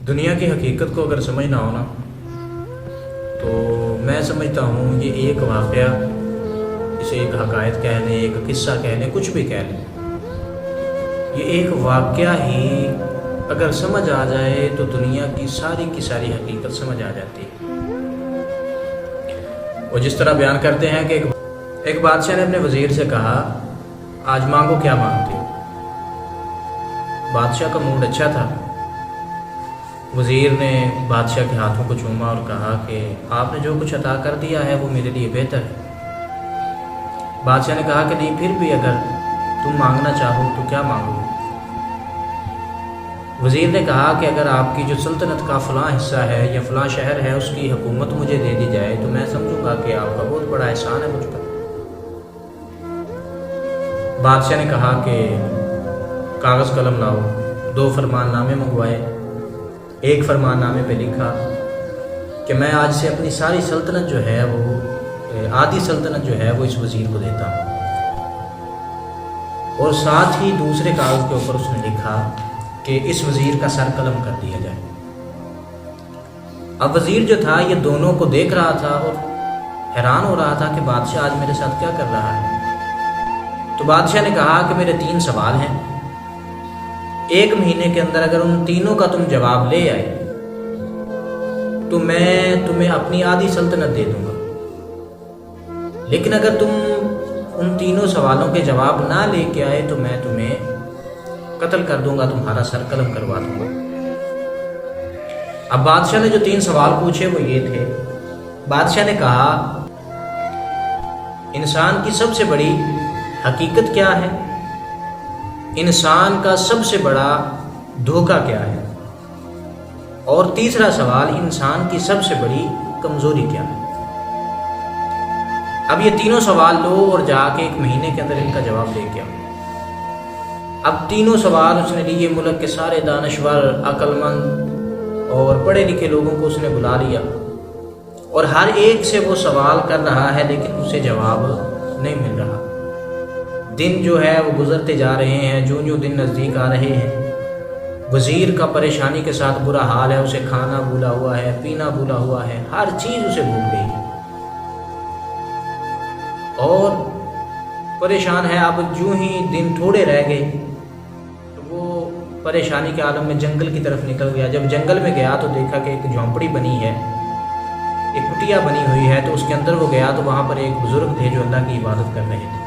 دنیا کی حقیقت کو اگر سمجھنا ہو نا تو میں سمجھتا ہوں یہ ایک واقعہ، اسے ایک حقائق کہہ لیں، ایک قصہ کہہ لیں، کچھ بھی کہہ لیں، یہ ایک واقعہ ہی اگر سمجھ آ جائے تو دنیا کی ساری حقیقت سمجھ آ جاتی ہے۔ وہ جس طرح بیان کرتے ہیں کہ ایک بادشاہ نے اپنے وزیر سے کہا، آج مانگو کیا مانگتے ہو؟ بادشاہ کا موڈ اچھا تھا۔ وزیر نے بادشاہ کے ہاتھوں کو چوما اور کہا کہ آپ نے جو کچھ عطا کر دیا ہے وہ میرے لیے بہتر ہے۔ بادشاہ نے کہا کہ نہیں، پھر بھی اگر تم مانگنا چاہو تو کیا مانگو؟ وزیر نے کہا کہ اگر آپ کی جو سلطنت کا فلاں حصہ ہے یا فلاں شہر ہے اس کی حکومت مجھے دے دی جائے تو میں سمجھوں گا کہ آپ کا بہت بڑا احسان ہے مجھ پر۔ بادشاہ نے کہا کہ کاغذ قلم لاؤ۔ 2 فرمان نامے منگوائے۔ ایک فرمان نامے پہ لکھا کہ میں آج سے اپنی ساری سلطنت جو ہے وہ آدھی سلطنت جو ہے وہ اس وزیر کو دیتا ہوں، اور ساتھ ہی دوسرے کاغذ کے اوپر اس نے لکھا کہ اس وزیر کا سر قلم کر دیا جائے۔ اب وزیر جو تھا یہ دونوں کو دیکھ رہا تھا اور حیران ہو رہا تھا کہ بادشاہ آج میرے ساتھ کیا کر رہا ہے۔ تو بادشاہ نے کہا کہ میرے 3 سوال ہیں، 1 مہینے کے اندر اگر ان تینوں کا تم جواب لے آئے تو میں تمہیں اپنی آدھی سلطنت دے دوں گا، لیکن اگر تم ان تینوں سوالوں کے جواب نہ لے کے آئے تو میں تمہیں قتل کر دوں گا، تمہارا سر قلم کروا دوں گا۔ اب بادشاہ نے جو 3 سوال پوچھے وہ یہ تھے۔ بادشاہ نے کہا، انسان کی سب سے بڑی حقیقت کیا ہے؟ انسان کا سب سے بڑا دھوکہ کیا ہے؟ اور تیسرا سوال، انسان کی سب سے بڑی کمزوری کیا ہے؟ اب یہ تینوں سوال لو اور جا کے 1 مہینے کے اندر ان کا جواب لے کے آؤ۔ اب تینوں سوال اس نے لیے، ملک کے سارے دانشور، عقل مند اور پڑھے لکھے لوگوں کو اس نے بلا لیا، اور ہر ایک سے وہ سوال کر رہا ہے لیکن اسے جواب نہیں مل رہا۔ دن جو ہے وہ گزرتے جا رہے ہیں، جو دن نزدیک آ رہے ہیں، وزیر کا پریشانی کے ساتھ برا حال ہے، اسے کھانا بھولا ہوا ہے، پینا بھولا ہوا ہے، ہر چیز اسے بھول گئی ہے اور پریشان ہے۔ اب جو ہی دن تھوڑے رہ گئے تو وہ پریشانی کے عالم میں جنگل کی طرف نکل گیا۔ جب جنگل میں گیا تو دیکھا کہ ایک جھونپڑی بنی ہے، ایک کٹیا بنی ہوئی ہے، تو اس کے اندر وہ گیا تو وہاں پر ایک بزرگ تھے جو اللہ کی عبادت کر رہے تھے۔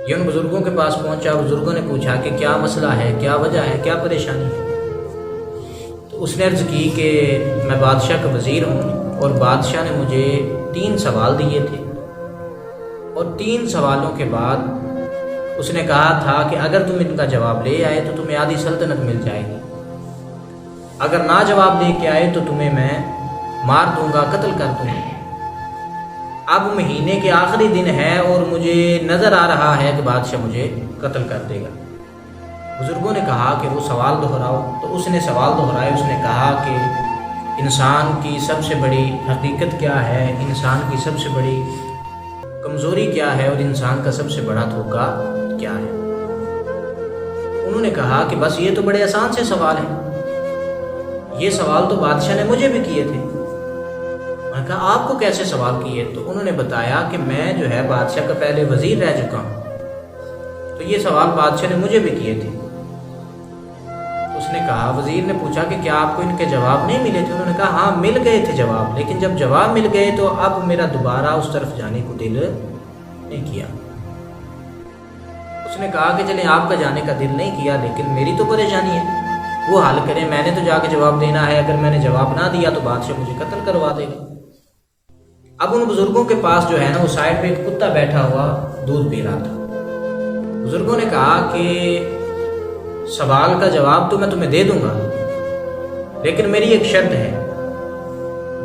یہ ان بزرگوں کے پاس پہنچا، بزرگوں نے پوچھا کہ کیا مسئلہ ہے، کیا وجہ ہے، کیا پریشانی ہے؟ تو اس نے عرض کی کہ میں بادشاہ کا وزیر ہوں اور بادشاہ نے مجھے 3 سوال دیے تھے، اور 3 سوالوں کے بعد اس نے کہا تھا کہ اگر تم ان کا جواب لے آئے تو تمہیں آدھی سلطنت مل جائے گی، اگر نہ جواب لے کے آئے تو تمہیں میں مار دوں گا، قتل کر دوں گا۔ اب مہینے کے آخری دن ہے اور مجھے نظر آ رہا ہے کہ بادشاہ مجھے قتل کر دے گا۔ بزرگوں نے کہا کہ وہ سوال دہراؤ، تو اس نے سوال دہرائے۔ اس نے کہا کہ انسان کی سب سے بڑی حقیقت کیا ہے، انسان کی سب سے بڑی کمزوری کیا ہے، اور انسان کا سب سے بڑا دھوکہ کیا ہے؟ انہوں نے کہا کہ بس یہ تو بڑے آسان سے سوال ہیں، یہ سوال تو بادشاہ نے مجھے بھی کیے تھے۔ میں نے کہا آپ کو کیسے سوال کیے؟ تو انہوں نے بتایا کہ میں جو ہے بادشاہ کا پہلے وزیر رہ چکا ہوں، تو یہ سوال بادشاہ نے مجھے بھی کیے تھے۔ اس نے کہا، وزیر نے پوچھا کہ کیا آپ کو ان کے جواب نہیں ملے تھے؟ انہوں نے کہا ہاں مل گئے تھے جواب، لیکن جب جواب مل گئے تو اب میرا دوبارہ اس طرف جانے کو دل نہیں کیا۔ اس نے کہا کہ چلیں آپ کا جانے کا دل نہیں کیا، لیکن میری تو پریشانی ہے، وہ حل کریں، میں نے تو جا کے جواب دینا ہے، اگر میں نے جواب نہ دیا تو بادشاہ مجھے قتل کروا دے گا۔ اب ان بزرگوں کے پاس جو ہے نا وہ سائڈ پہ ایک کتا بیٹھا ہوا دودھ پی رہا تھا۔ بزرگوں نے کہا کہ سوال کا جواب تو میں تمہیں دے دوں گا، لیکن میری ایک شرط ہے،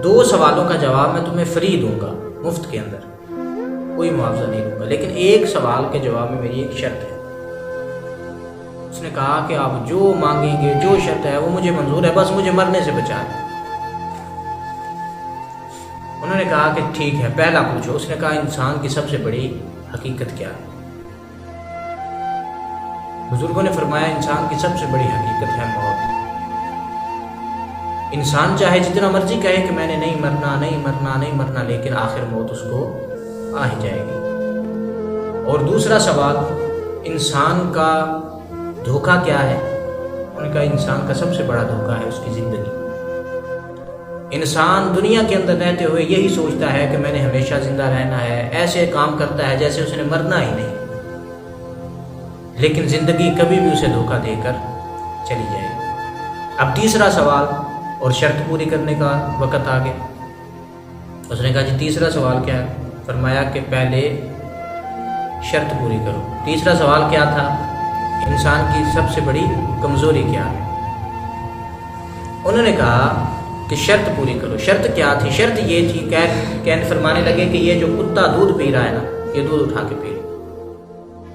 2 سوالوں کا جواب میں تمہیں فری دوں گا، مفت کے اندر، کوئی معاوضہ نہیں دوں گا، لیکن 1 سوال کے جواب میں میری ایک شرط ہے۔ اس نے کہا کہ آپ جو مانگیں گے، جو شرط ہے وہ مجھے منظور ہے، بس مجھے مرنے سے بچا دیں۔ انہوں نے کہا کہ ٹھیک ہے، پہلا پوچھو۔ اس نے کہا انسان کی سب سے بڑی حقیقت کیا ہے؟ بزرگوں نے فرمایا انسان کی سب سے بڑی حقیقت ہے موت۔ انسان چاہے جتنا مرضی کہے کہ میں نے نہیں مرنا نہیں مرنا نہیں مرنا، لیکن آخر موت اس کو آ ہی جائے گی۔ اور دوسرا سوال، انسان کا دھوکہ کیا ہے؟ ان کا انسان کا سب سے بڑا دھوکہ ہے اس کی زندگی۔ انسان دنیا کے اندر رہتے ہوئے یہی سوچتا ہے کہ میں نے ہمیشہ زندہ رہنا ہے، ایسے کام کرتا ہے جیسے اس نے مرنا ہی نہیں، لیکن زندگی کبھی بھی اسے دھوکہ دے کر چلی جائے گی۔ اب تیسرا سوال اور شرط پوری کرنے کا وقت آ گیا۔ اس نے کہا جی تیسرا سوال کیا ہے؟ فرمایا کہ پہلے شرط پوری کرو۔ تیسرا سوال کیا تھا؟ انسان کی سب سے بڑی کمزوری کیا ہے؟ انہوں نے کہا کہ شرط پوری کرو۔ شرط کیا تھی؟ شرط یہ تھی کہ فرمانے لگے کہ یہ جو کتا دودھ پی رہا ہے نا، یہ دودھ اٹھا کے پی رہا۔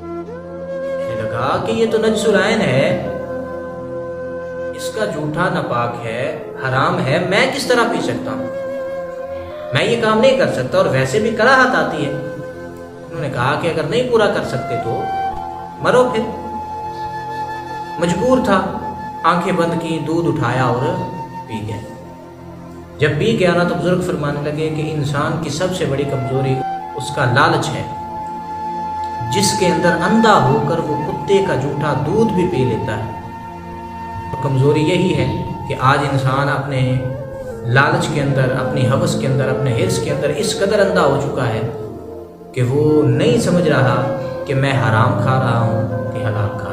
میں نے لگا کہ یہ تو نجس العین ہے، اس کا جھوٹا ناپاک ہے، حرام ہے، میں کس طرح پی سکتا ہوں؟ میں یہ کام نہیں کر سکتا، اور ویسے بھی کراہت آتی ہے۔ انہوں نے کہا کہ اگر نہیں پورا کر سکتے تو مرو پھر۔ مجبور تھا، آنکھیں بند کی، دودھ اٹھایا اور پی گیا۔ جب پی گیا نا تو بزرگ فرمانے لگے کہ انسان کی سب سے بڑی کمزوری اس کا لالچ ہے، جس کے اندر اندھا ہو کر وہ کتے کا جھوٹا دودھ بھی پی لیتا ہے۔ کمزوری یہی ہے کہ آج انسان اپنے لالچ کے اندر، اپنی ہوس کے اندر، اپنے حرص کے اندر اس قدر اندھا ہو چکا ہے کہ وہ نہیں سمجھ رہا کہ میں حرام کھا رہا ہوں کہ حلال کھا رہا ہوں۔